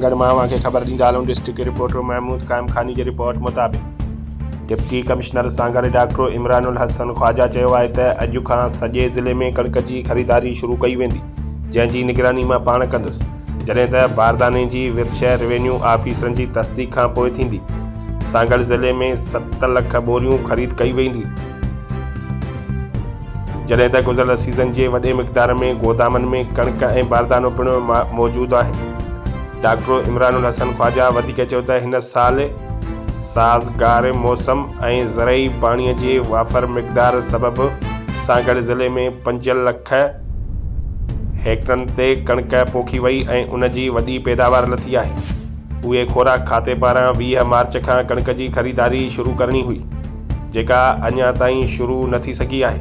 सागर मां के खबर ॾींदा हलूं। डिस्ट्रिक्ट रिपोर्टर महमूद कायम खानी की रिपोर्ट मुताबिक़ डिप्टी कमिश्नर सागर डॉक्टर इमरानुल हसन ख्वाजा चयो आहे त अॼु खां सॼे ज़िले में कणिक जी ख़रीदारी शुरू कई वेंदी, जंहिंजी निगरानी मां पाण कंदुसि, जॾहिं त बारदाने जी विरशय रेवेन्यू ऑफिसरनि जी तस्दीक खां पोइ थींदी। सागर ज़िले में 7 लख बोरियूं ख़रीद कई वेंदियूं, जॾहिं त गुज़िरियल सीज़न जे वॾे मिक़दार में गोदामनि में कणिक ऐं बारदानो पिणु मौजूदु आहिनि। डॉक्टर इमरानुल हसन ख्वाजा वधीक चयो त हिन साल साज़गार मौसम ऐं ज़रई पाणीअ जे वाफ़र मिक़दार सबबि सागर ज़िले में 5 लख हेक्टरनि ते कणिक पोखी वई ऐं उन जी वॾी पैदावार लथी आहे। उहे ख़ुराक खाते पारां 20 मार्च खां कणिक जी ख़रीदारी शुरू करणी हुई, जेका अञा ताईं शुरू न थी सघी आहे,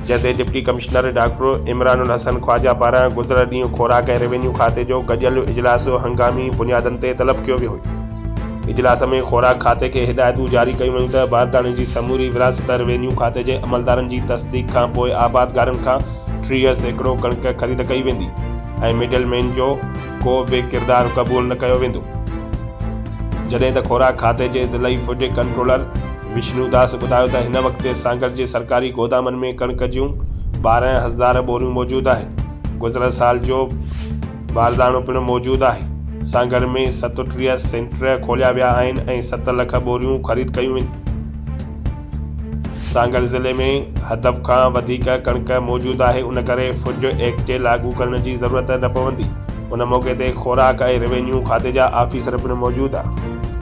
जंहिं ते deputy commissioner doctor Imranul Hasan Khawaja पारां गुज़िरियल ॾींहुं ख़ुराक ऐं रेवेन्यू खाते जो गॾियल इजलास हंगामी बुनियादनि ते तलब कयो वियो हो। इजलास में ख़ुराक खाते खे हिदायतूं जारी कयूं वयूं त बारदाने जी समूरी विरासत रेवेन्यू खाते जे अमलदारनि जी तस्दीक खां पोइ आबादगारनि खां 30 सैकड़ो कणिक ख़रीद कई वेंदी ऐं मिडलमैन जो को बि किरदारु क़बूल न कयो वेंदो, जॾहिं त ख़ुराक खाते जे ज़िलई फूड कंट्रोलर विष्णु दास ॿुधायो त हिन वक़्तु सागर जे सरकारी गोदामनि में कणिक जूं 12,000 बोरियूं मौजूदु आहिनि। गुज़िरियल साल जो बारदानो पिणु मौजूदु आहे। सागर में 37 सेंटर खोलिया विया आहिनि ऐं 7 लख बोरियूं ख़रीद कयूं वेंदियूं। सागर ज़िले में हदफ़ खां वधीक कणिक मौजूदु आहे, उन करे फूड एक्ट लागू करण जी ज़रूरत न पवंदी। उन मौक़े ते ख़ुराक ऐं रेवेन्यू खाते जा ऑफिसर पिणु मौजूदु आहे।